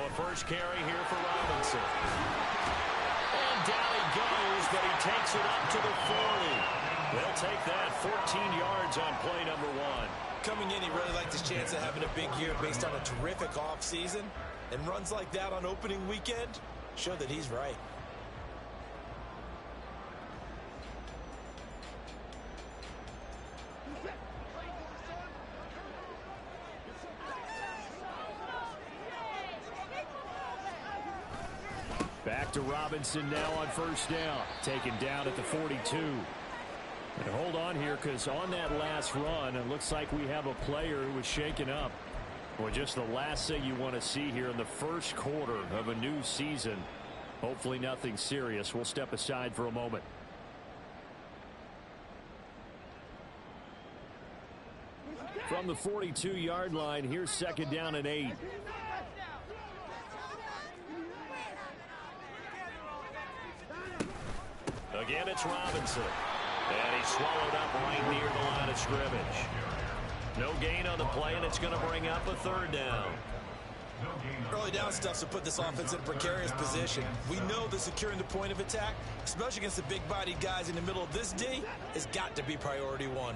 a first carry here for Robinson. And down he goes, but he takes it up to the 40. They'll take that 14 yards on play number 1. Coming in, he really liked his chance of having a big year based on a terrific offseason. And runs like that on opening weekend show that he's right. Back to Robinson now on first down. Taken down at the 42. And hold on here, because on that last run, it looks like we have a player who was shaken up. Well, just the last thing you want to see here in the first quarter of a new season. Hopefully nothing serious. We'll step aside for a moment. From the 42-yard line, here's second down and 8. Again, it's Robinson. And he's swallowed up right near the line of scrimmage. No gain on the play, and it's going to bring up a third down. Early down stuff to put this offense in a precarious position. We know that securing the point of attack, especially against the big-bodied guys in the middle of this D, has got to be priority 1.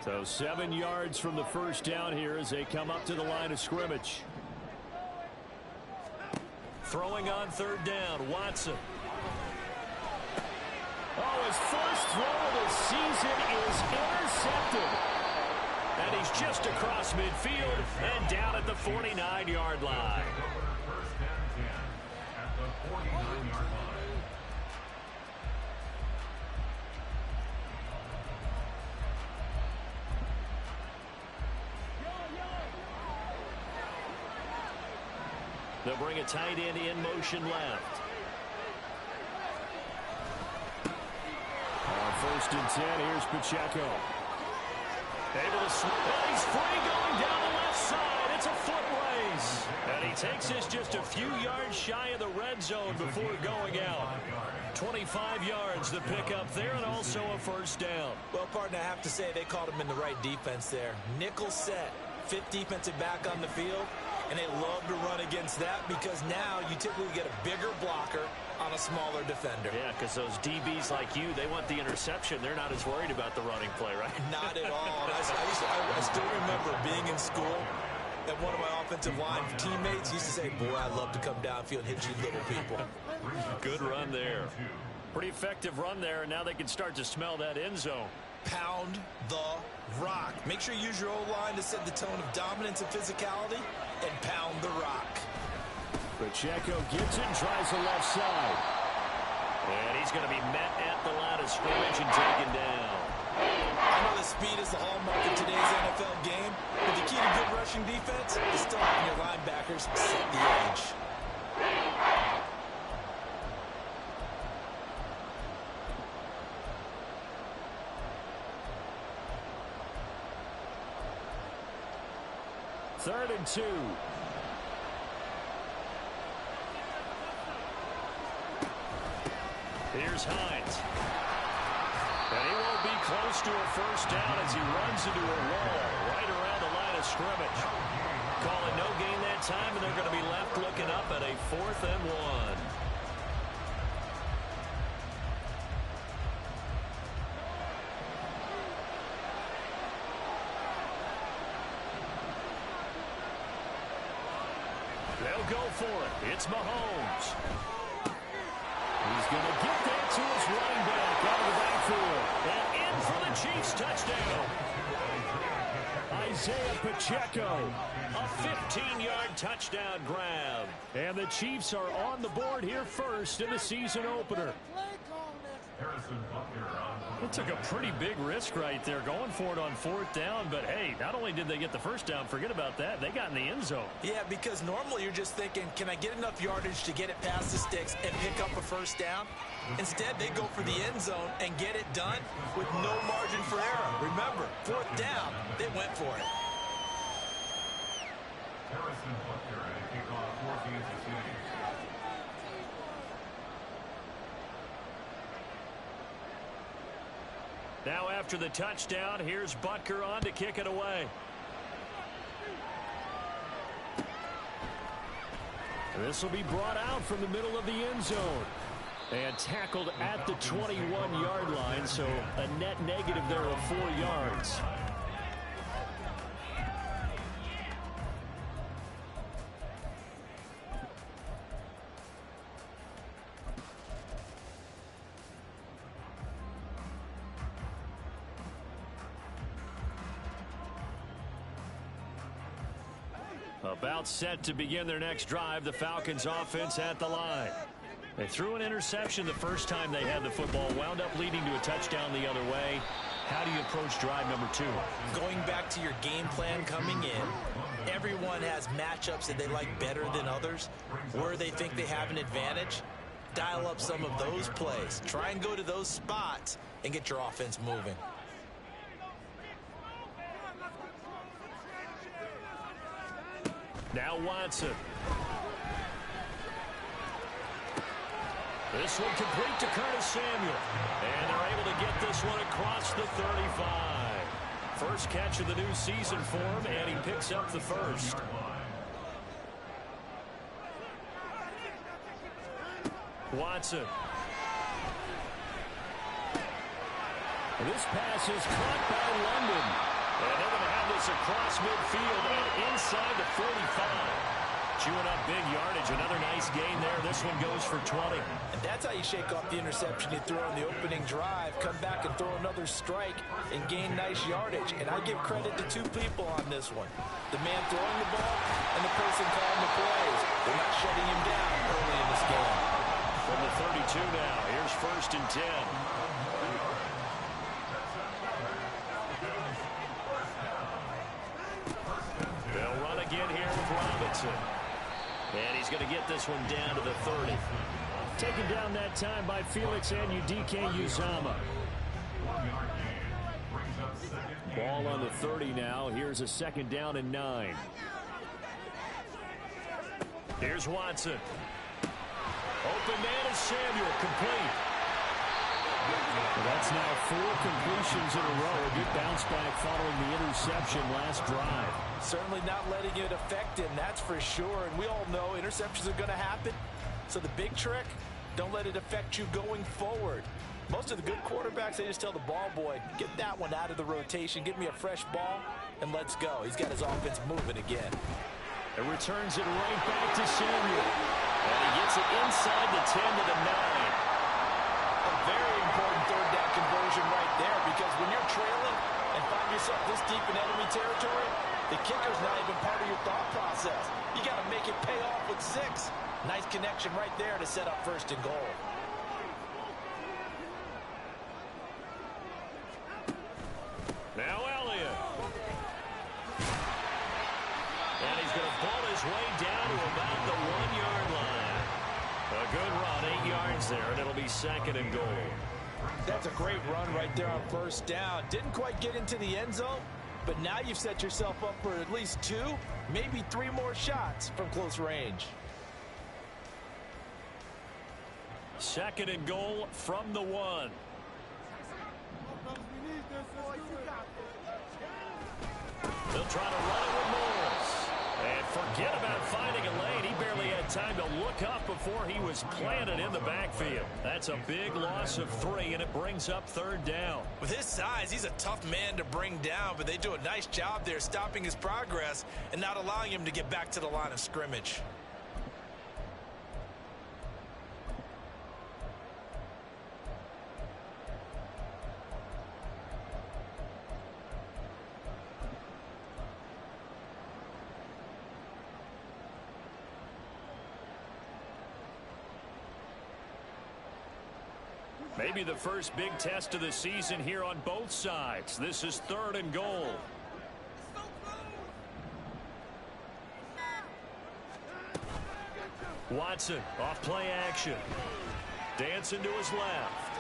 So 7 yards from the first down here as they come up to the line of scrimmage. Throwing on third down, Watson. Oh, his first throw of the season is intercepted. And he's just across midfield and down at the 49-yard line. They'll bring a tight end in motion left. On first and 10, here's Pacheco. Able to swing. He's free going down the left side. It's a foot race. And he takes this just a few yards shy of the red zone before going out. 25 yards the pickup there, and also a first down. Well, partner, I have to say they called him in the right defense there. Nickel set, 5th defensive back on the field, and they love to run against that because now you typically get a bigger blocker on a smaller defender. Yeah, because those DBs like you, they want the interception. They're not as worried about the running play, right? Not at all. I still remember being in school, and one of my offensive line teammates used to say, boy, I'd love to come downfield and hit you little people. Good run there. Pretty effective run there, and now they can start to smell that end zone. Pound the rock. Make sure you use your O-line to set the tone of dominance and physicality, and pound the rock. Pacheco gets it and tries the left side. And he's going to be met at the line of scrimmage and taken down. I know that speed is the hallmark of today's NFL game, but the key to good rushing defense is still having your linebackers set the edge. Third and 2. Here's Hines. And he won't be close to a first down as he runs into a wall right around the line of scrimmage. Calling no gain that time, and they're going to be left looking up at a 4th and 1. They'll go for it. It's Mahomes. He's going to get that to his running back out of the backfield. And in for the Chiefs touchdown. Isaiah Pacheco, a 15-yard touchdown grab. And the Chiefs are on the board here first in the season opener. It took a pretty big risk right there going for it on 4th down, but hey, not only did they get the first down, forget about that, they got in the end zone. Yeah, because normally you're just thinking, can I get enough yardage to get it past the sticks and pick up a first down? Instead, they go for the end zone and get it done with no margin for error. Remember, 4th down, they went for it. Harrison Butker and a kickoff for Kansas City. Now after the touchdown, here's Butker on to kick it away. This will be brought out from the middle of the end zone. And tackled at the 21-yard line, so a net negative there of 4 yards. About set to begin their next drive, the Falcons offense at the line. They threw an interception the first time they had the football, wound up leading to a touchdown the other way. How do you approach drive number 2? Going back to your game plan coming in, everyone has matchups that they like better than others. Where they think they have an advantage, dial up some of those plays. Try and go to those spots and get your offense moving. Now Watson. This one complete to Curtis Samuel. And they're able to get this one across the 35. First catch of the new season for him, and he picks up the first. Watson. This pass is caught by London. And they're going to have this across midfield and inside the 45. Chewing up big yardage. Another nice gain there. This one goes for 20. And that's how you shake off the interception you threw on the opening drive. Come back and throw another strike and gain nice yardage. And I give credit to 2 people on this one. The man throwing the ball and the person calling the plays. They're not shutting him down early in this game. From the 32 now. Here's 1st and 10. They'll run again here with Robinson. And he's going to get this one down to the 30. Taken down that time by Felix Anudike-Uzomah. Ball on the 30 now. Here's a 2nd down and 9. Here's Watson. Open man is Samuel, complete. That's now 4 completions in a row. A good bounce back following the interception last drive. Certainly not letting it affect him, that's for sure. And we all know interceptions are going to happen. So the big trick, don't let it affect you going forward. Most of the good quarterbacks, they just tell the ball boy, get that one out of the rotation, give me a fresh ball, and let's go. He's got his offense moving again. And returns it right back to Samuel. And he gets it inside the 10 to the 9. A very important 3rd down conversion right there, because when you're trailing and find yourself this deep in enemy territory, the kicker's not even part of your thought process. You got to make it pay off with 6. Nice connection right there to set up 1st and goal. Now Elliott. And he's going to pull his way down to about the 1-yard line. A good run, 8 yards there, and it'll be 2nd and goal. That's a great run right there on 1st down. Didn't quite get into the end zone, but now you've set yourself up for at least 2, maybe 3 more shots from close range. 2nd and goal from the 1. They'll try to run it with Morris. And forget about finding a lane. He barely had time to look up before he was planted in the backfield. That's a big loss of 3, and it brings up 3rd down. With his size, he's a tough man to bring down, but they do a nice job there stopping his progress and not allowing him to get back to the line of scrimmage. Maybe the first big test of the season here on both sides. This is 3rd and goal. Watson off play action. Dancing to his left.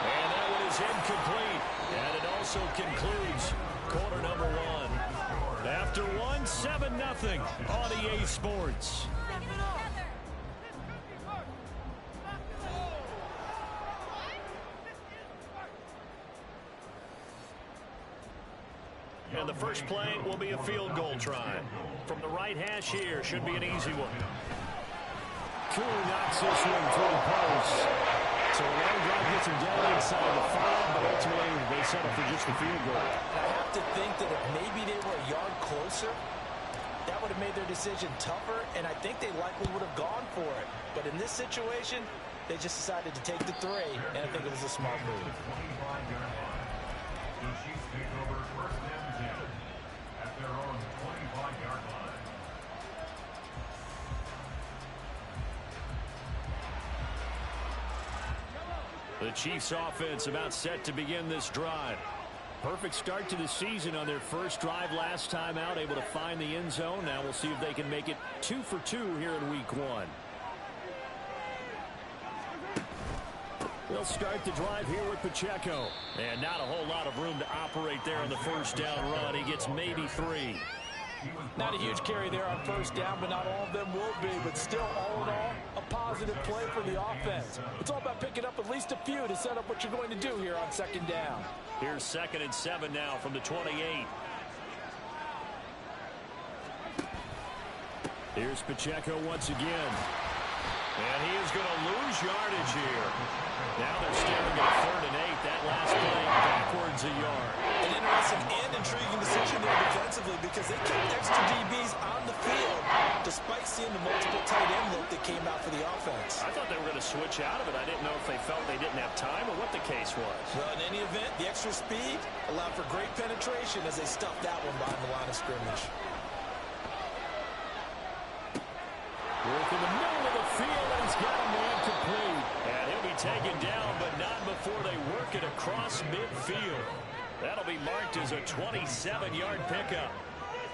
And that one is incomplete. And it also concludes quarter number 1. After 1, 7-0 on EA Sports. And the first play will be a field goal try. From the right hash here, should be an easy one. Cooley knocks this one through the post. So a long drive gets him down inside the 5, but ultimately they settle for just the field goal. I have to think that if maybe they were a yard closer, that would have made their decision tougher, and I think they likely would have gone for it. But in this situation, they just decided to take the 3, and I think it was a smart move. The Chiefs offense about set to begin this drive. Perfect start to the season on their first drive last time out, able to find the end zone. Now we'll see if they can make it 2 for 2 here in week 1. They'll start the drive here with Pacheco. And not a whole lot of room to operate there on the first down run. He gets maybe 3. Not a huge carry there on first down, but not all of them will be. But still, all in all, a positive play for the offense. It's all about picking up at least a few to set up what you're going to do here on second down. Here's 2nd and 7 now from the 28. Here's Pacheco once again. And he is going to lose yardage here. Now they're staring at 3rd and 8. That last play backwards a yard. An interesting and intriguing decision there defensively because they kept extra DBs on the field despite seeing the multiple tight end look that came out for the offense. I thought they were going to switch out of it. I didn't know if they felt they didn't have time or what the case was. Well, in any event, the extra speed allowed for great penetration as they stuffed that one behind the line of scrimmage. Work in the middle of the field, and he's got a man complete. And he'll be taken down, but not before they work it across midfield. That'll be marked as a 27-yard pickup.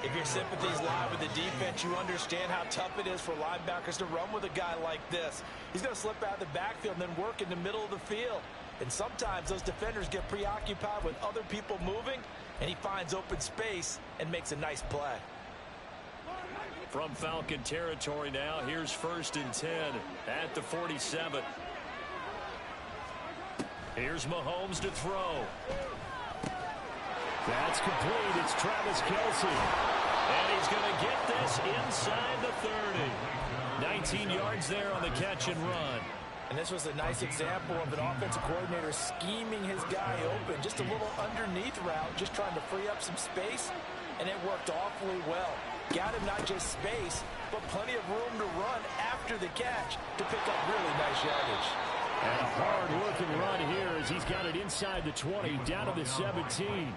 If your sympathies lie with the defense, you understand how tough it is for linebackers to run with a guy like this. He's going to slip out of the backfield and then work in the middle of the field. And sometimes those defenders get preoccupied with other people moving, and he finds open space and makes a nice play. From Falcon territory now, here's 1st and 10 at the 47. Here's Mahomes to throw. That's complete. It's Travis Kelce. And he's going to get this inside the 30. 19 yards there on the catch and run. And this was a nice example of an offensive coordinator scheming his guy open. Just a little underneath route, just trying to free up some space, and it worked awfully well. Got him not just space, but plenty of room to run after the catch to pick up really nice yardage. And a hard-working run here as he's got it inside the 20, down to the 17.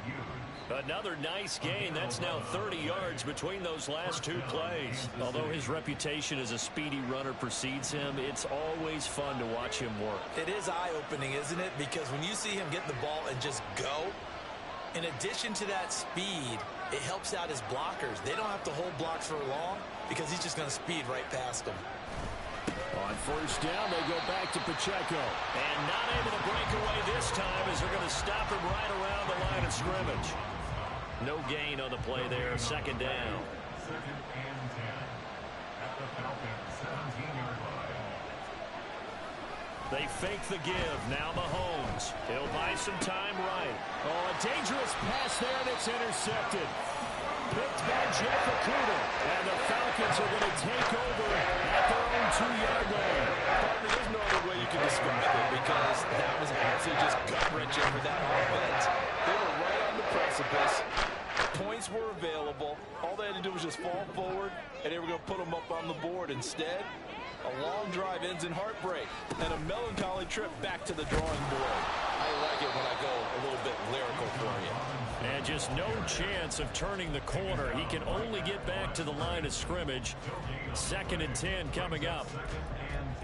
Another nice gain. That's now 30 yards between those last 2 plays. Although his reputation as a speedy runner precedes him, it's always fun to watch him work. It is eye-opening, isn't it? Because when you see him get the ball and just go, in addition to that speed, it helps out his blockers. They don't have to hold blocks for long because he's just going to speed right past them. On first down, they go back to Pacheco. And not able to break away this time as they're going to stop him right around the line of scrimmage. No gain on the play there, 2nd down. They fake the give. Now Mahomes. He'll buy some time right. Oh, a dangerous pass there, and it's intercepted. Picked by Jeff Okudah. And the Falcons are going to take over at their own 2-yard line. Partner, there's no other way you can describe it because that was absolutely just gut-wrenching for that offense. They were right on the precipice. Points were available. All they had to do was just fall forward, and they were going to put them up on the board. Instead, a long drive ends in heartbreak and a melancholy trip back to the drawing board. I like it when I go a little bit lyrical for you. And just no chance of turning the corner. He can only get back to the line of scrimmage. 2nd and 10 coming up.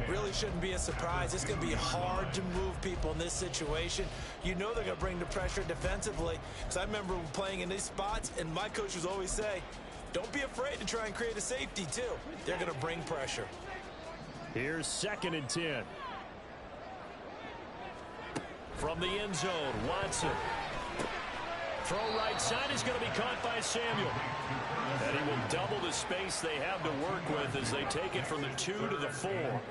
Really shouldn't be a surprise. It's going to be hard to move people in this situation. You know they're going to bring the pressure defensively. Because I remember playing in these spots, and my coach would always say, don't be afraid to try and create a safety, too. They're going to bring pressure. Here's 2nd and 10. From the end zone, Watson. Throw right side is going to be caught by Samuel. And he will double the space they have to work with as they take it from the 2 to the 4.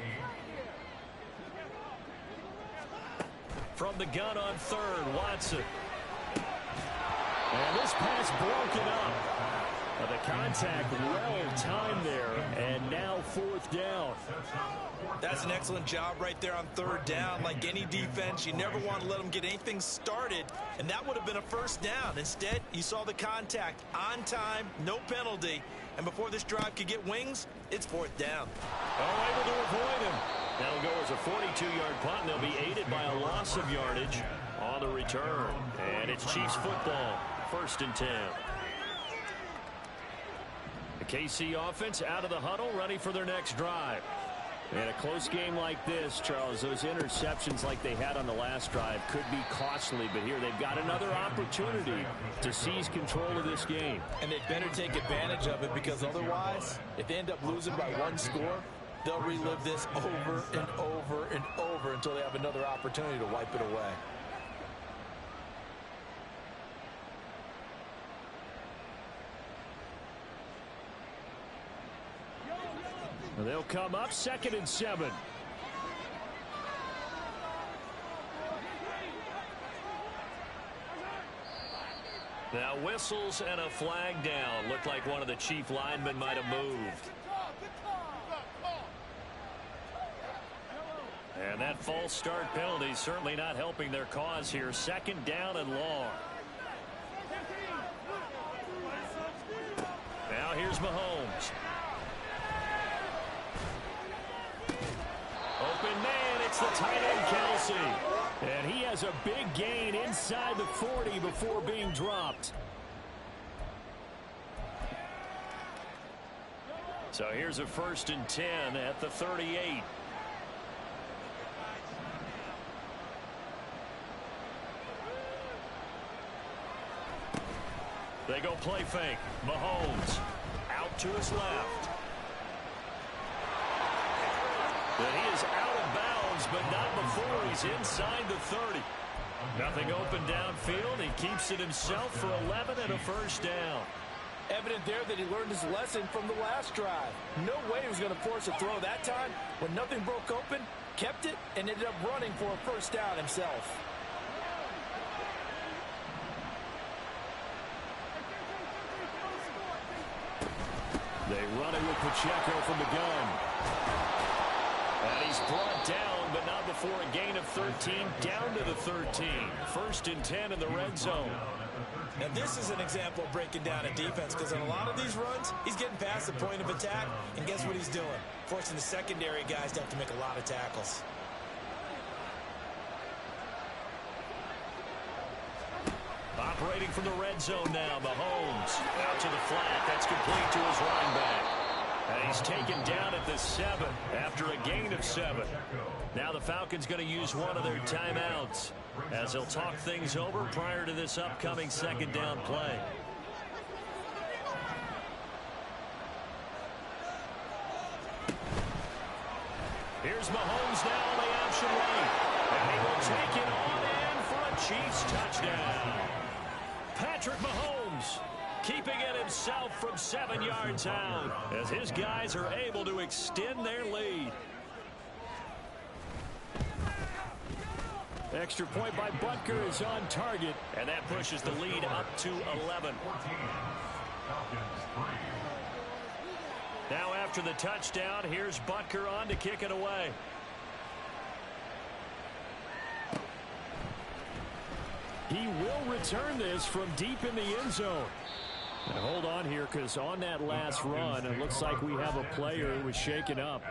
From the gun on 3rd, Watson. And this pass broken up. The contact well timed there, and now 4th down. That's an excellent job right there on 3rd down. Like any defense, you never want to let them get anything started, and that would have been a 1st down. Instead, you saw the contact on time, no penalty, and before this drive could get wings, it's 4th down. Oh, able to avoid him. That'll go as a 42-yard punt, and they'll be aided by a loss of yardage on the return. And it's Chiefs football, 1st and 10. The KC offense out of the huddle, ready for their next drive. In a close game like this, Charles, those interceptions like they had on the last drive could be costly, but here they've got another opportunity to seize control of this game. And they better take advantage of it, because otherwise, if they end up losing by 1 score, they'll relive this over and over and over until they have another opportunity to wipe it away. They'll come up 2nd and 7. Now whistles and a flag down. Looked like one of the Chief linemen might have moved. And that false start penalty certainly not helping their cause here. 2nd down and long. Now here's Mahomes. Open man, it's the tight end Kelsey. And he has a big gain inside the 40 before being dropped. So here's a 1st and 10 at the 38. They go play fake. Mahomes out to his left. But he is out of bounds, but not before he's inside the 30. Nothing open downfield. He keeps it himself for 11 and a 1st down. Evident there that he learned his lesson from the last drive. No way he was going to force a throw that time. When nothing broke open, kept it, and ended up running for a 1st down himself. They run it with Pacheco from the gun. And he's brought down, but not before a gain of 13, down to the 13. 1st and 10 in the red zone. Now this is an example of breaking down a defense, because on a lot of these runs, he's getting past the point of attack, and guess what he's doing? Forcing the secondary guys to have to make a lot of tackles. Operating from the red zone now, Mahomes. Out to the flat, that's complete to his running back. And he's taken down at the 7 after a gain of 7. Now the Falcons going to use one of their timeouts as they'll talk things over prior to this upcoming 2nd down play. Here's Mahomes now on the option right. And he will take it on in for a Chiefs touchdown. Patrick Mahomes keeping it himself from 7 yards out as his guys are able to extend their lead. Extra point by Butker is on target, and that pushes the lead up to 11. Now after the touchdown, here's Butker on to kick it away. He will return this from deep in the end zone. And hold on here, because on that last run, it looks like we have a player who was shaken up.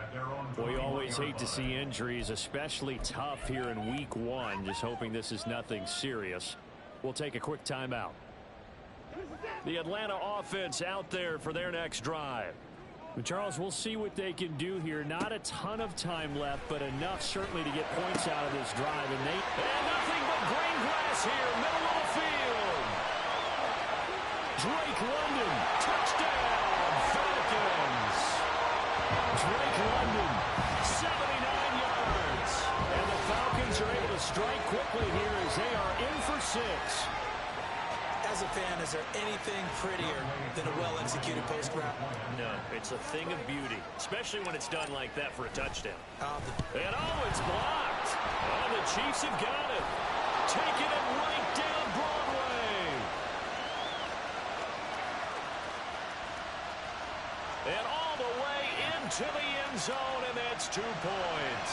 Boy, you always hate to see injuries, especially tough here in week 1. Just hoping this is nothing serious. We'll take a quick timeout. The Atlanta offense out there for their next drive. But Charles, we'll see what they can do here. Not a ton of time left, but enough certainly to get points out of this drive. And nothing but green grass here, middle of the field. Drake London, touchdown, Falcons. Drake London, 79 yards. And the Falcons are able to strike quickly here as they are in for 6. As a fan, is there anything prettier than a well-executed post route? No, it's a thing of beauty, especially when it's done like that for a touchdown. And it's blocked. And the Chiefs have got it. Taking it right down Broadway. into the end zone, and that's 2 points.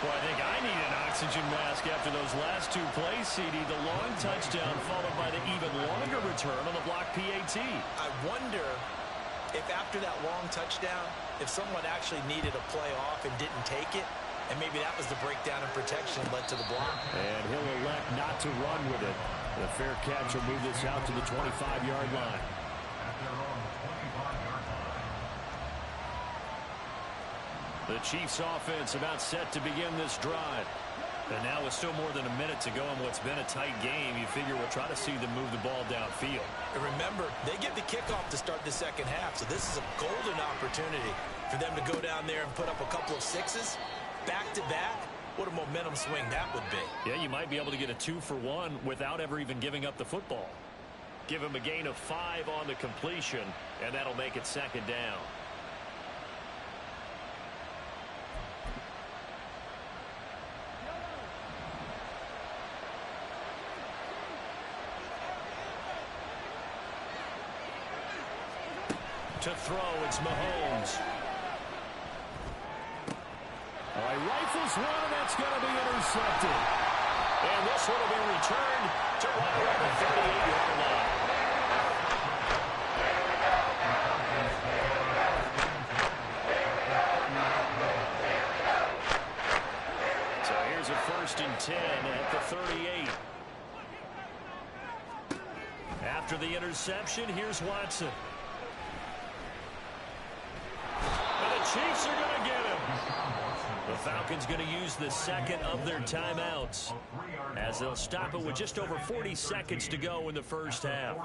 Well, I think I need an oxygen mask after those last 2 plays, CD. The long touchdown followed by the even longer return on the block PAT. I wonder if after that long touchdown, if someone actually needed a play off and didn't take it, and maybe that was the breakdown in protection that led to the block. And he'll elect not to run with it. The fair catch will move this out to the 25-yard line. The Chiefs offense about set to begin this drive. And now with still more than a minute to go in what's been a tight game, you figure we'll try to see them move the ball downfield. And remember, they get the kickoff to start the second half, so this is a golden opportunity for them to go down there and put up a couple of sixes back-to-back. What a momentum swing that would be. Yeah, you might be able to get a 2-for-1 without ever even giving up the football. Give him a gain of 5 on the completion, and that'll make it second down. To throw, it's Mahomes. All right, rifles one, and that's going to be intercepted. And this one will be returned to right around the 38-yard line. So here's a 1st and 10 at the 38. After the interception, here's Watson. Chiefs are going to get him. The Falcons going to use the second of their timeouts as they'll stop it with just over 40 seconds to go in the first half.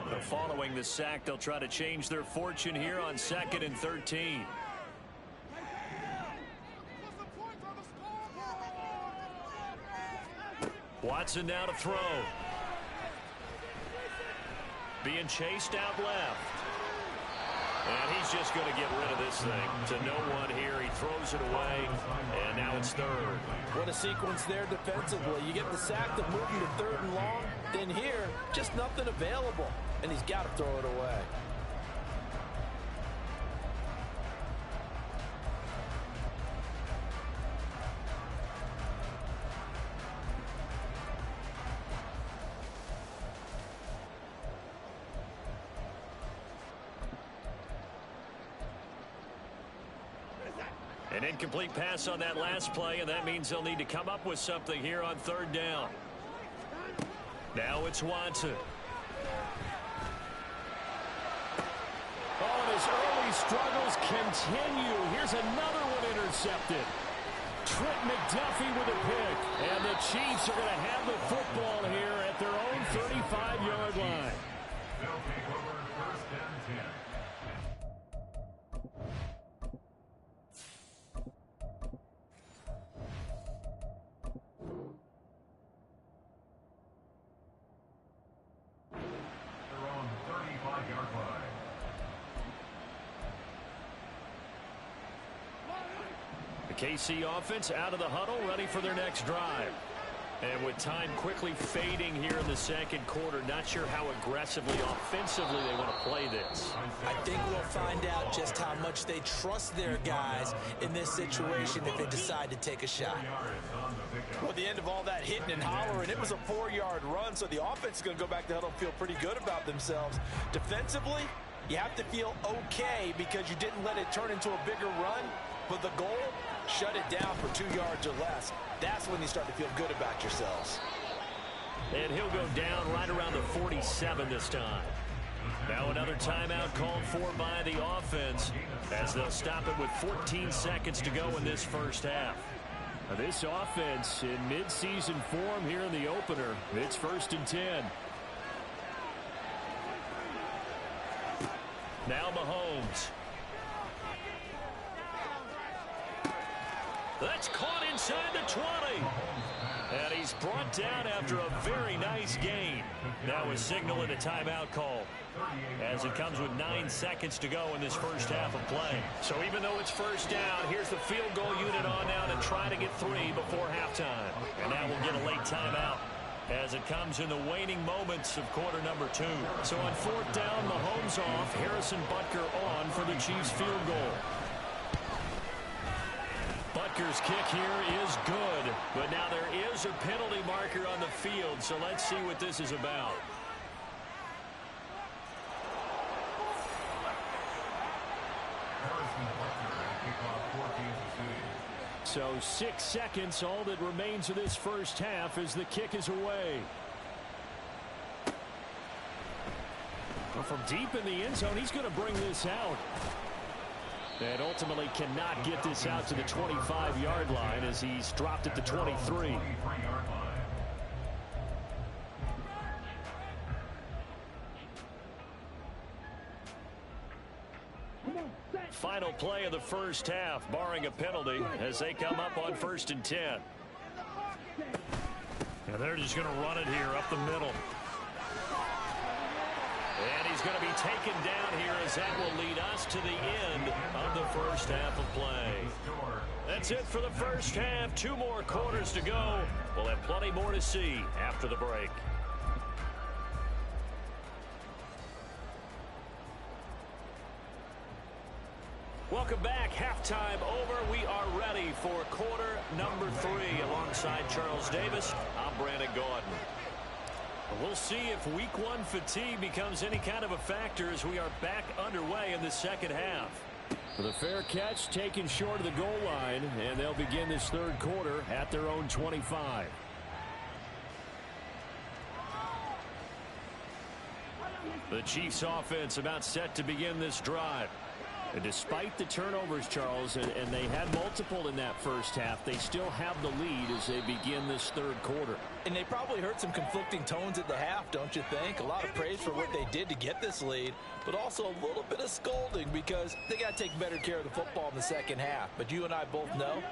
But following the sack, they'll try to change their fortune here on 2nd and 13. Watson now to throw. Being chased out left. And he's just going to get rid of this thing to no one here. He throws it away, and now it's 3rd. What a sequence there defensively. You get the sack to move him to 3rd and long. Then here, just nothing available. And he's got to throw it away. An incomplete pass on that last play, and that means they'll need to come up with something here on 3rd down. Now it's Watson. Oh, and his early struggles continue. Here's another one intercepted. Trent McDuffie with a pick. And the Chiefs are going to have the football here at their own 35-yard line. They'll take over 1st and 10. KC offense out of the huddle, ready for their next drive. And with time quickly fading here in the second quarter, not sure how aggressively, offensively they want to play this. I think we'll find out just how much they trust their guys in this situation if they decide to take a shot. Well, at the end of all that hitting and hollering, it was a 4-yard run, so the offense is going to go back to the huddle and feel pretty good about themselves. Defensively, you have to feel okay because you didn't let it turn into a bigger run, but the goal, shut it down for 2 yards or less. That's when you start to feel good about yourselves. And he'll go down right around the 47 this time. Now another timeout called for by the offense as they'll stop it with 14 seconds to go in this first half. Now this offense in midseason form here in the opener. It's 1st and 10. Now Mahomes. That's caught inside the 20. And he's brought down after a very nice gain. Now a signal and a timeout call as it comes with 9 seconds to go in this first half of play. So even though it's 1st down, here's the field goal unit on now to try to get 3 before halftime. And now we'll get a late timeout. as it comes in the waning moments of quarter number 2. So on 4th down, Mahomes off, Harrison Butker on for the Chiefs field goal. Butker's kick here is good, but now there is a penalty marker on the field, so let's see what this is about. So 6 seconds, all that remains of this first half as the kick is away. Well, from deep in the end zone, he's going to bring this out. And ultimately cannot get this out to the 25-yard line as he's dropped at the 23. Final play of the first half, barring a penalty, as they come up on 1st and 10. And they're just going to run it here up the middle. And he's going to be taken down here as that will lead us to the end of the first half of play. That's it for the first half. 2 more quarters to go. We'll have plenty more to see after the break. Welcome back. Halftime over. We are ready for quarter number 3 alongside Charles Davis. I'm Brandon Gaudin. We'll see if week 1 fatigue becomes any kind of a factor as we are back underway in the second half. For the fair catch taken short of the goal line, and they'll begin this 3rd quarter at their own 25. The Chiefs offense about set to begin this drive. And despite the turnovers, Charles, and they had multiple in that first half, they still have the lead as they begin this 3rd quarter. And they probably heard some conflicting tones at the half, don't you think? A lot of praise for what they did to get this lead, but also a little bit of scolding because they got to take better care of the football in the second half. But you and I both know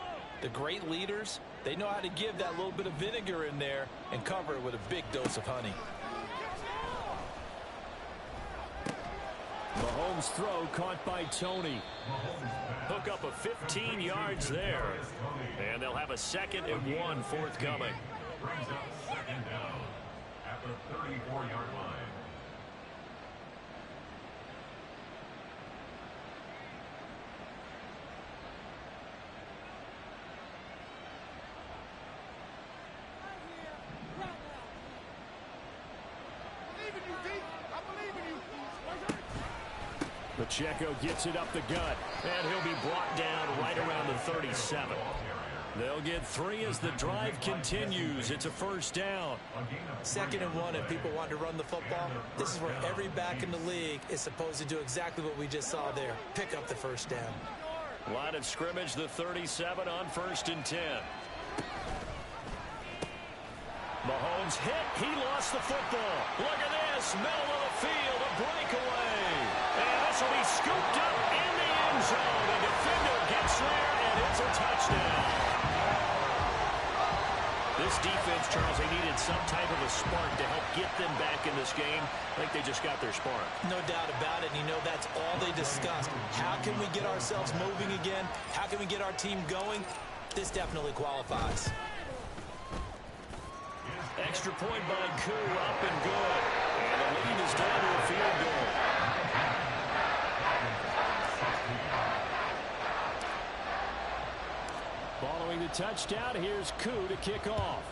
the great leaders, they know how to give that little bit of vinegar in there and cover it with a big dose of honey. Mahomes' throw caught by Tony. Hook up of 15 yards there. And they'll have a 2nd and 1 forthcoming. Brings up 2nd down at the 34-yard line. Pacheco gets it up the gut, and he'll be brought down right around the 37. They'll get 3 as the drive continues. It's a 1st down. 2nd and 1, and people want to run the football. This is where every back in the league is supposed to do exactly what we just saw there. Pick up the 1st down. Line of scrimmage, the 37 on 1st and 10. Mahomes hit. He lost the football. Look at this. Middle of the field, a breakaway. And this will be scooped up in the end zone. The defender gets there, and it's a touchdown. This defense, Charles, they needed some type of a spark to help get them back in this game. I think they just got their spark. No doubt about it. And you know, that's all they discussed. How can we get ourselves moving again? How can we get our team going? This definitely qualifies. Extra point by Koo, up and good. And the lead is down to a field goal. Following the touchdown, here's Koo to kick off.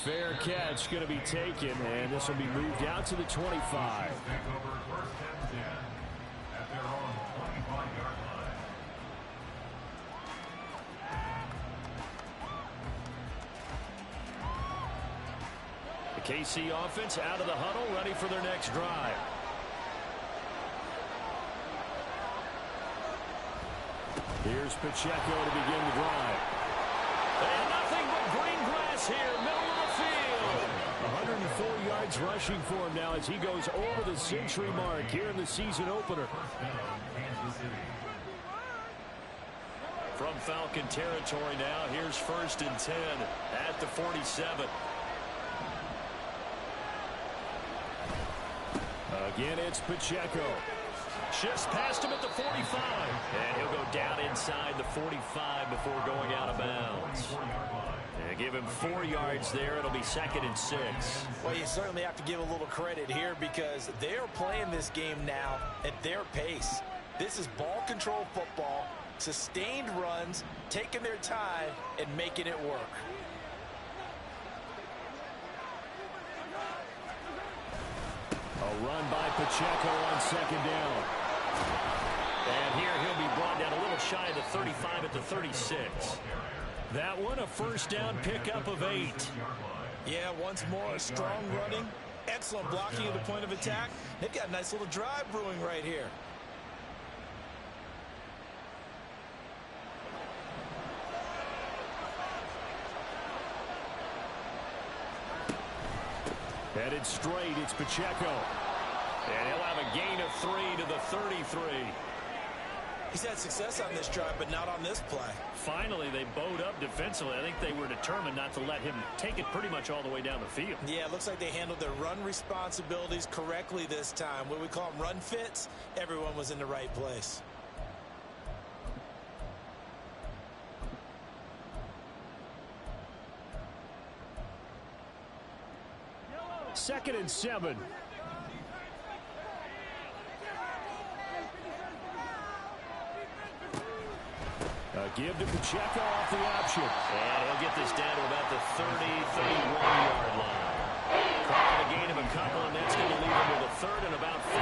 Fair catch going to be taken, and this will be moved out to the 25. The KC offense out of the huddle, ready for their next drive. Here's Pacheco to begin the drive. And nothing but green grass here, middle of the field. 104 yards rushing for him now as he goes over the century mark here in the season opener. From Falcon territory now, here's 1st and 10 at the 47. Again, it's Pacheco. Shifts past him at the 45. And he'll go down inside the 45 before going out of bounds. And give him 4 yards there. It'll be 2nd and 6. Well, you certainly have to give a little credit here because they're playing this game now at their pace. This is ball control football, sustained runs, taking their time, and making it work. A run by Pacheco on 2nd down. And here he'll be brought down a little shy of the 35 at the 36. That one, a 1st down pickup of 8. Yeah, once more, strong running, excellent blocking at the point of attack. They've got a nice little drive brewing right here. Headed straight, it's Pacheco. And he'll have a gain of 3 to the 33. He's had success on this drive, but not on this play. Finally, they bowed up defensively. I think they were determined not to let him take it pretty much all the way down the field. Yeah, it looks like they handled their run responsibilities correctly this time. What we call them run fits, everyone was in the right place. Second and 7. A give to Pacheco off the option. And he'll get this down to about the 31-yard line. Call a gain of a couple, and that's going to leave him with a 3rd and about 4.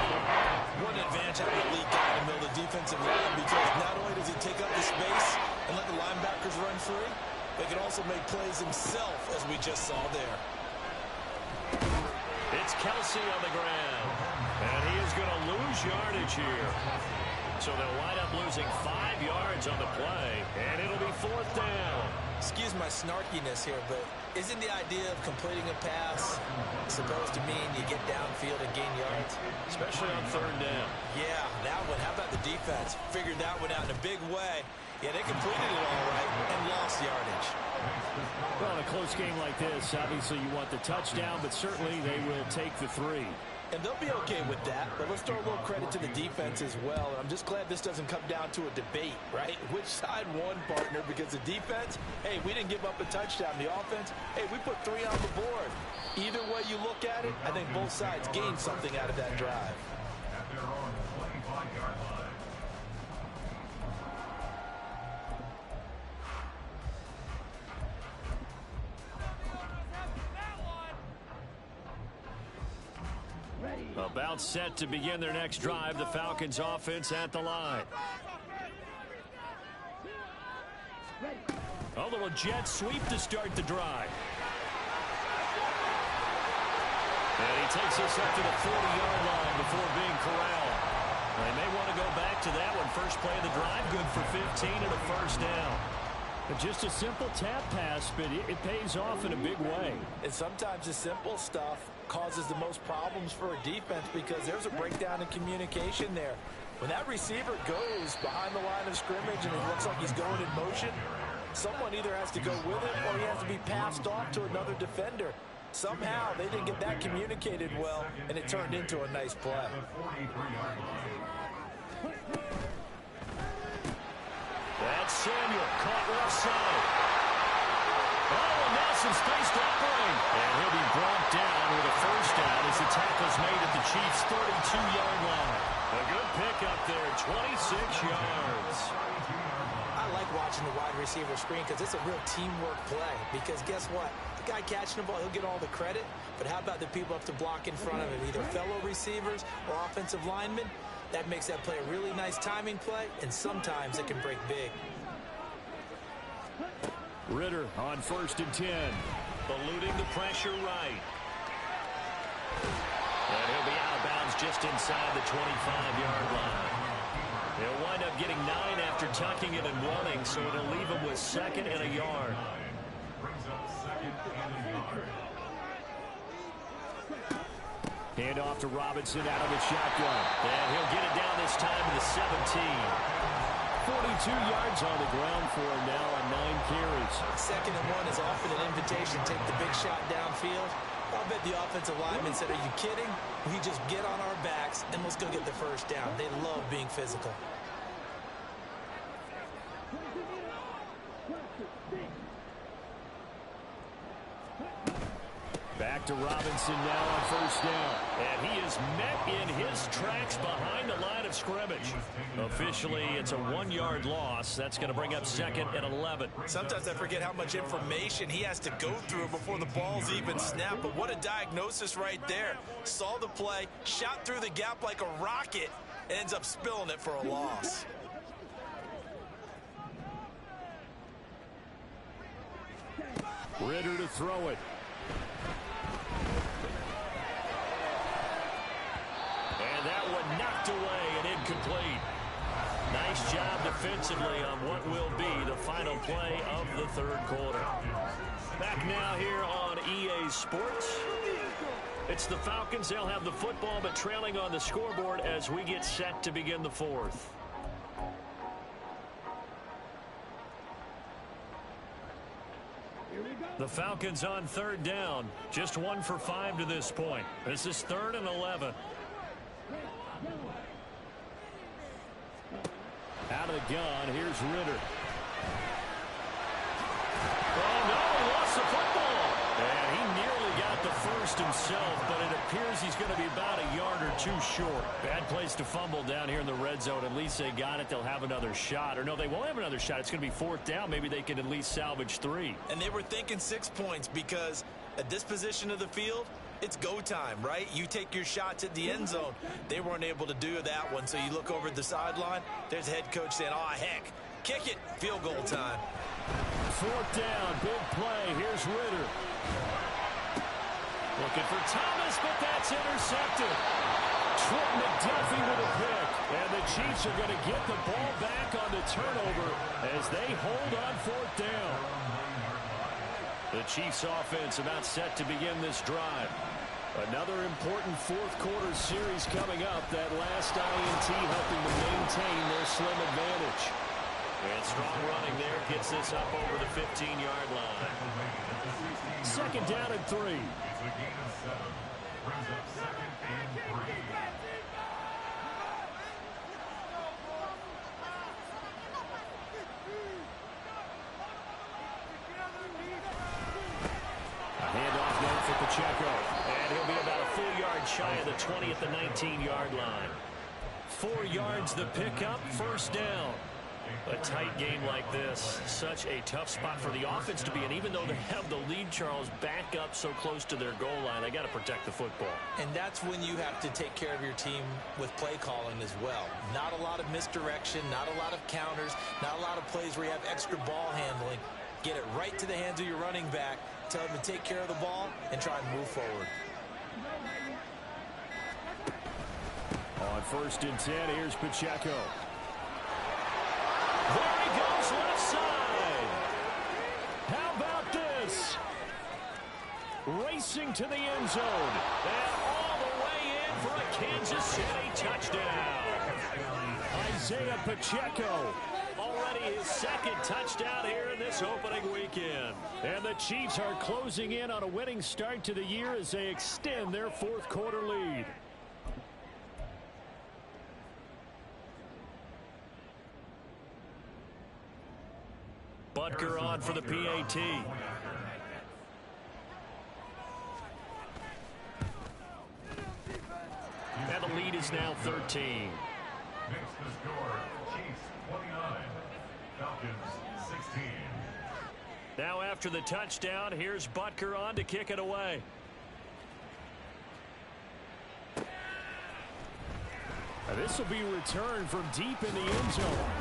What an advantage having a lead guy in the middle of the defensive line, because not only does he take up the space and let the linebackers run free, but he can also make plays himself, as we just saw there. It's Kelsey on the ground. And he is going to lose yardage here. So they'll wind up losing 5 yards on the play. And it'll be 4th down. Excuse my snarkiness here, but isn't the idea of completing a pass supposed to mean you get downfield and gain yards? Especially on 3rd down. Yeah, that one. How about the defense? Figured that one out in a big way. Yeah, they completed it all right and lost yardage. Well, in a close game like this, obviously you want the touchdown, but certainly they will take the 3. And they'll be okay with that, but let's throw a little credit to the defense as well. And I'm just glad this doesn't come down to a debate, right? Which side won, partner? Because the defense, hey, we didn't give up a touchdown. The offense, hey, we put 3 on the board. Either way you look at it, I think both sides gained something out of that drive. At their own 25-yard line. About set to begin their next drive, the Falcons offense at the line. A little jet sweep to start the drive. And he takes us up to the 40-yard line before being corralled. They may want to go back to that one. First play of the drive, good for 15 and a 1st down. But just a simple tap pass, but it pays off in a big way. And sometimes the simple stuff causes the most problems for a defense because there's a breakdown in communication there. When that receiver goes behind the line of scrimmage and it looks like he's going in motion, someone either has to go with him or he has to be passed off to another defender. Somehow they didn't get that communicated well, and it turned into a nice play. That's Samuel, caught left side. Oh, and now some space to operate. And he'll be brought down with a 1st down as the tackle's made at the Chiefs' 32-yard line. A good pickup there, 26 yards. I like watching the wide receiver screen because it's a real teamwork play. Because guess what? The guy catching the ball, he'll get all the credit. But how about the people up to block in front of him? Either fellow receivers or offensive linemen. That makes that play a really nice timing play, and sometimes it can break big. Ritter on 1st and 10. Eluding the pressure right. And he'll be out of bounds just inside the 25-yard line. He'll wind up getting 9 after tucking it and running, so it'll leave him with 2nd and a yard. Brings up 2nd and a yard. Hand off to Robinson out of the shotgun. And he'll get it down this time to the 17. 42 yards on the ground for him now on 9 carries. 2nd and 1 is often an invitation to take the big shot downfield. I bet the offensive lineman said, are you kidding? We just get on our backs and let's go get the first down. They love being physical. Back to Robinson now on first down. And he is met in his tracks behind the line of scrimmage. Officially, it's a 1-yard loss. That's going to bring up second and 11. Sometimes I forget how much information he has to go through before the ball's even snapped. But what a diagnosis right there. Saw the play, shot through the gap like a rocket, ends up spilling it for a loss. Ridder to throw it. And that one knocked away and incomplete. Nice job defensively on what will be the final play of the third quarter. Back now here on EA Sports. It's the Falcons. They'll have the football, but trailing on the scoreboard as we get set to begin the fourth. The Falcons on third down. Just 1 for 5 to this point. This is 3rd and 11. Out of the gun, here's Ridder. Oh, no, he lost the football. And he nearly got the first himself, but it appears he's going to be about a yard or two short. Bad place to fumble down here in the red zone. At least they got it. They'll have another shot. Or no, they won't have another shot. It's going to be 4th down. Maybe they can at least salvage 3. And they were thinking 6 points because at this position of the field, it's go time, right? You take your shots at the end zone. They weren't able to do that one, so you look over at the sideline. There's the head coach saying, oh, heck, kick it, field goal time. 4th down, big play. Here's Ridder. Looking for Thomas, but that's intercepted. Trent McDuffie with a pick. And the Chiefs are going to get the ball back on the turnover as they hold on 4th down. The Chiefs offense about set to begin this drive. Another important fourth quarter series coming up. That last INT helping to maintain their slim advantage. And strong running there gets this up over the 15-yard line. 2nd down and 3. It's a gain of 7. Brings up 2nd and 3. Handoff now for Pacheco. And he'll be about a full yard shy of the 20 at the 19-yard line. 4 yards the pickup, 1st down. A tight game like this, such a tough spot for the offense to be in. Even though they have the lead, Charles, back up so close to their goal line, they got to protect the football. And that's when you have to take care of your team with play calling as well. Not a lot of misdirection, not a lot of counters, not a lot of plays where you have extra ball handling. Get it right to the hands of your running back. Tell him to take care of the ball and try and move forward. On 1st and 10, here's Pacheco. There he goes, left side. How about this? Racing to the end zone. And all the way in for a Kansas City touchdown. Isaiah Pacheco. Already his 2nd touchdown here in this opening weekend. And the Chiefs are closing in on a winning start to the year as they extend their 4th quarter lead. Butker on for the PAT. And the lead is now 13. Makes the score Chiefs 29, Falcons 16. Now after the touchdown, here's Butker on to kick it away. Now this will be returned from deep in the end zone.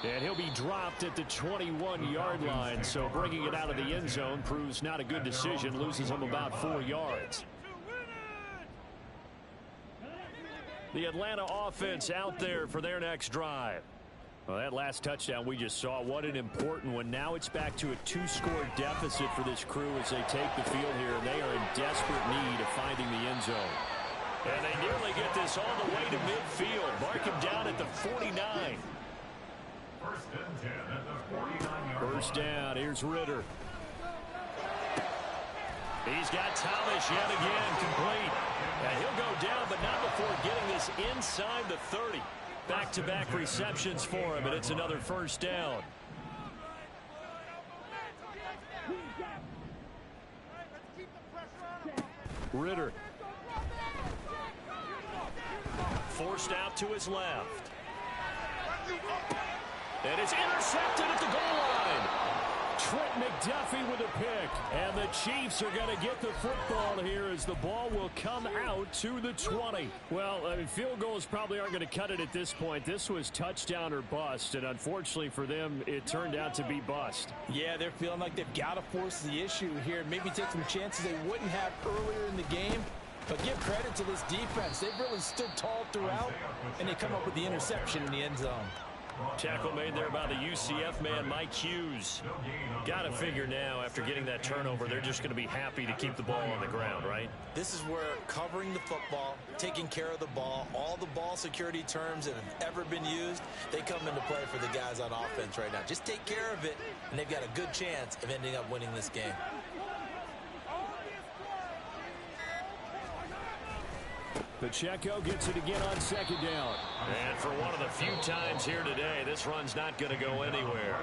And he'll be dropped at the 21-yard line, so bringing it out of the end zone proves not a good decision, loses him about 4 yards. The Atlanta offense out there for their next drive. Well, that last touchdown we just saw, what an important one. Now it's back to a 2-score deficit for this crew as they take the field here, and they are in desperate need of finding the end zone. And they nearly get this all the way to midfield. Mark him down at the 49. 1st and 10 at the 49-yard line. 1st down, here's Ridder. He's got Thomas yet again complete. And he'll go down, but not before getting this inside the 30. Back-to-back receptions for him, and it's another first down. Ritter. Forced out to his left. And it's intercepted at the goal line. Trent McDuffie with a pick. And the Chiefs are going to get the football here as the ball will come out to the 20. Well, I mean, field goals probably aren't going to cut it at this point. This was touchdown or bust, and unfortunately for them, it turned out to be bust. Yeah, they're feeling like they've got to force the issue here. Maybe take some chances they wouldn't have earlier in the game. But give credit to this defense. They've really stood tall throughout, and they come up with the interception in the end zone. Tackle made there by the UCF man, Mike Hughes. Got to figure now, after getting that turnover, they're just going to be happy to keep the ball on the ground, right? This is where covering the football, taking care of the ball, all the ball security terms that have ever been used, they come into play for the guys on offense right now. Just take care of it, and they've got a good chance of ending up winning this game. Pacheco gets it again on second down. And for one of the few times here today, this run's not going to go anywhere.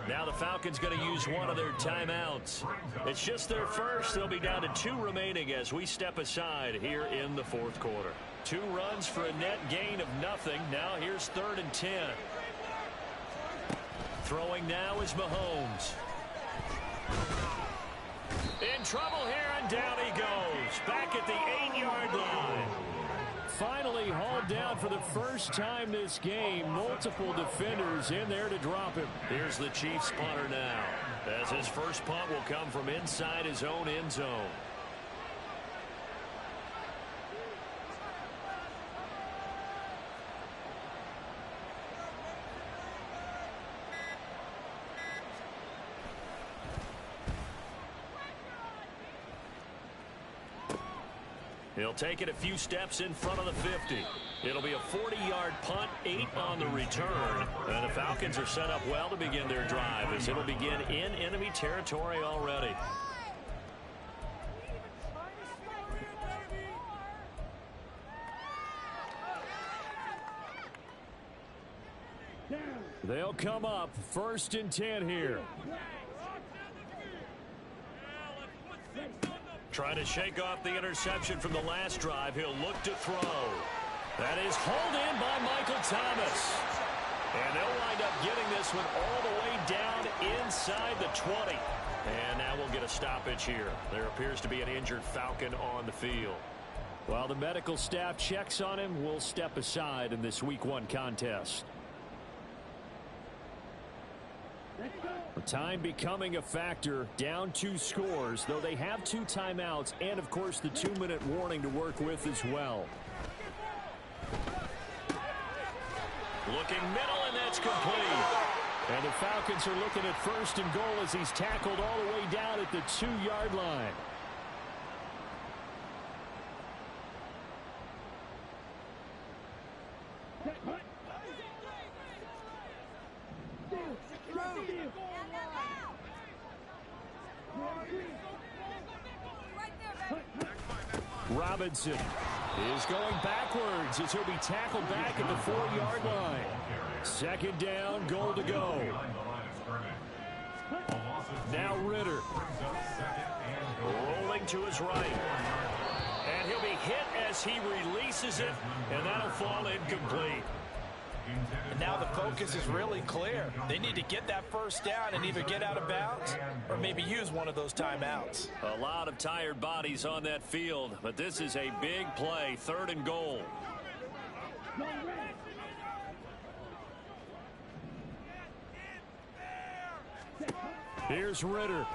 Now the Falcons going to use one of their timeouts. It's just their first. They'll be down to 2 remaining as we step aside here in the fourth quarter. 2 runs for a net gain of nothing. Now here's 3rd and 10. Throwing now is Mahomes. In trouble here, and down he goes. Back at the 8-yard line. Finally hauled down for the first time this game. Multiple defenders in there to drop him. Here's the Chiefs punter now, as his first punt will come from inside his own end zone. He'll take it a few steps in front of the 50. It'll be a 40-yard punt, 8 on the return. And the Falcons are set up well to begin their drive, as it'll begin in enemy territory already. They'll come up 1st and 10 here. Trying to shake off the interception from the last drive. He'll look to throw. That is hauled in by Michael Thomas. And they'll wind up getting this one all the way down inside the 20. And now we'll get a stoppage here. There appears to be an injured Falcon on the field. While the medical staff checks on him, we'll step aside in this Week 1 contest. Time becoming a factor, down 2 scores, though they have 2 timeouts and, of course, the 2-minute warning to work with as well. Looking middle, and that's complete. And the Falcons are looking at 1st and goal as he's tackled all the way down at the 2-yard line. Robinson is going backwards as he'll be tackled back at the 4-yard line. 2nd down, goal to go. Now Ritter. Rolling to his right. And he'll be hit as he releases it, and that'll fall incomplete. And now the focus is really clear. They need to get that 1st down and either get out of bounds or maybe use one of those timeouts. A lot of tired bodies on that field, but this is a big play, 3rd and goal. Here's Ritter.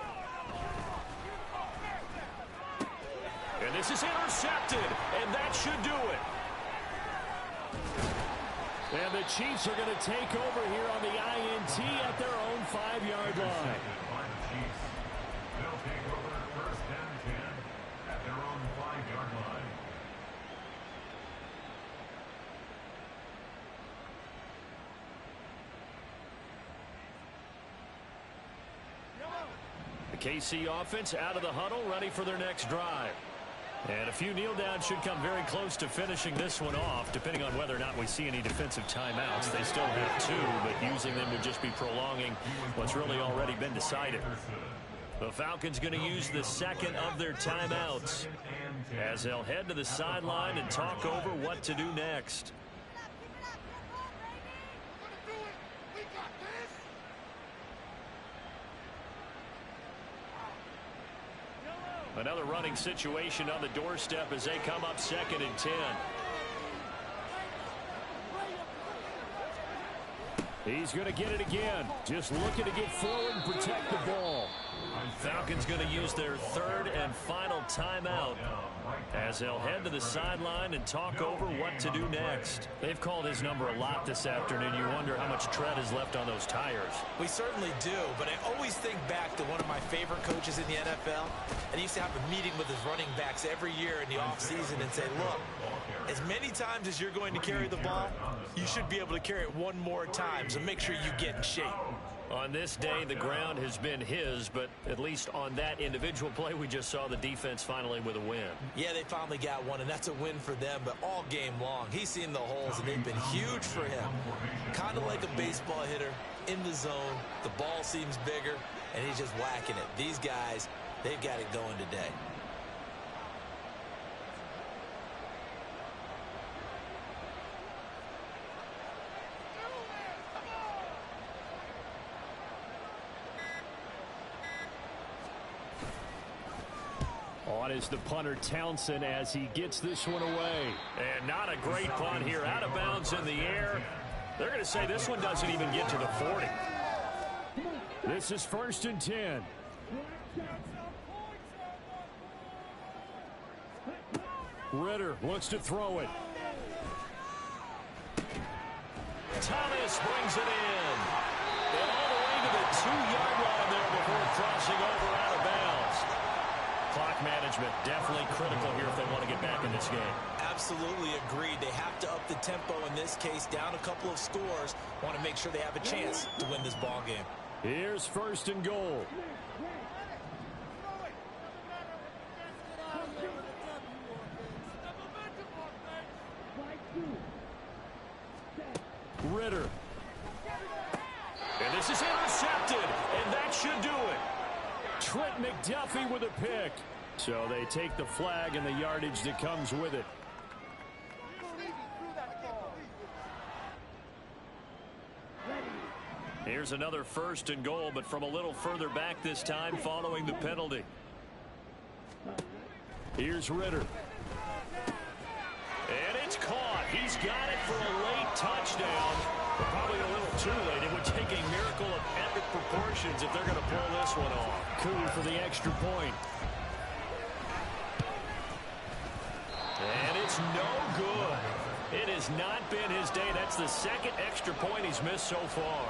And this is intercepted, and that should do it. And the Chiefs are going to take over here on the INT at their own 5-yard line. They'll take over 1st and 10 at their own 5-yard line. KC offense out of the huddle, ready for their next drive. And a few kneel downs should come very close to finishing this one off, depending on whether or not we see any defensive timeouts. They still have 2, but using them would just be prolonging what's really already been decided. The Falcons going to use the second of their timeouts as they'll head to the sideline and talk over what to do next. Another running situation on the doorstep as they come up 2nd and 10. He's going to get it again. Just looking to get forward and protect the ball. Falcons going to use their 3rd and final timeout as they'll head to the sideline and talk over what to do next. They've called his number a lot this afternoon. You wonder how much tread is left on those tires. We certainly do, but I always think back to one of my favorite coaches in the NFL, and he used to have a meeting with his running backs every year in the offseason and say, look, as many times as you're going to carry the ball, you should be able to carry it one more time, so make sure you get in shape. On this day, the ground has been his, but at least on that individual play, we just saw the defense finally with a win. Yeah, they finally got one, and that's a win for them, but all game long, he's seen the holes, and they've been huge for him. Kind of like a baseball hitter in the zone. The ball seems bigger, and he's just whacking it. These guys, they've got it going today. On is the punter Townsend as he gets this one away. And not a great punt here. Out of bounds in the air. They're going to say this one doesn't even get to the 40. This is 1st and 10. Ritter looks to throw it. Thomas brings it in. And all the way to the 2-yard line there before crossing over out of bounds. Clock management definitely critical here if they want to get back in this game. Absolutely agreed. They have to up the tempo in this case, down a couple of scores. Want to make sure they have a chance to win this ball game. Here's 1st and goal. Ritter. And this is intercepted, and that should do it. Trent McDuffie with a pick. So they take the flag and the yardage that comes with it. Here's another 1st and goal, but from a little further back this time following the penalty. Here's Ritter. And it's caught. He's got it for a late touchdown. But probably a little too late. It would take a miracle of epic proportions if they're going to pull this one off. Coup for the extra point. And it's no good. It has not been his day. That's the 2nd extra point he's missed so far.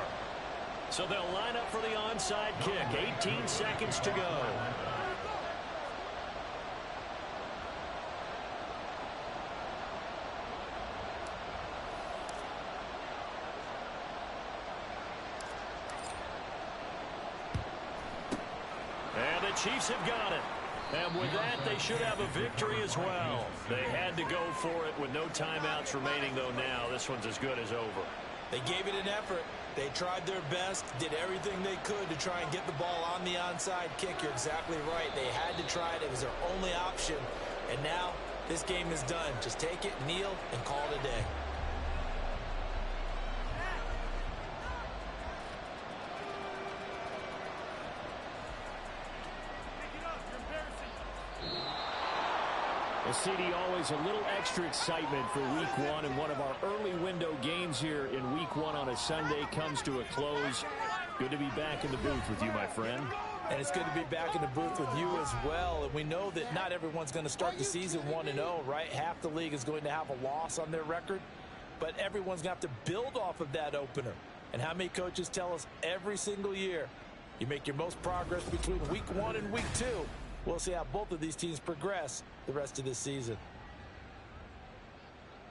So they'll line up for the onside kick. 18 seconds to go. And the Chiefs have got it. And with that, they should have a victory as well. They had to go for it with no timeouts remaining, though now this one's as good as over. They gave it an effort. They tried their best, did everything they could to try and get the ball on the onside kick. You're exactly right. They had to try it. It was their only option. And now this game is done. Just take it, kneel, and call it a day. Well, CD, always a little extra excitement for week one, and one of our early window games here in week one on a Sunday comes to a close. Good to be back in the booth with you, my friend. And it's good to be back in the booth with you as well. And we know that not everyone's going to start the season 1-0, right? Half the league is going to have a loss on their record, but everyone's going to have to build off of that opener. And how many coaches tell us every single year, you make your most progress between week one and week two. We'll see how both of these teams progress the rest of this season.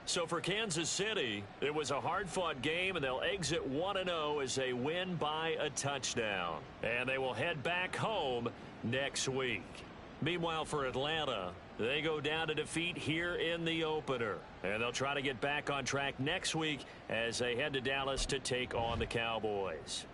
So for Kansas City, it was a hard-fought game, and they'll exit 1-0 as they win by a touchdown. And they will head back home next week. Meanwhile, for Atlanta, they go down to defeat here in the opener. And they'll try to get back on track next week as they head to Dallas to take on the Cowboys.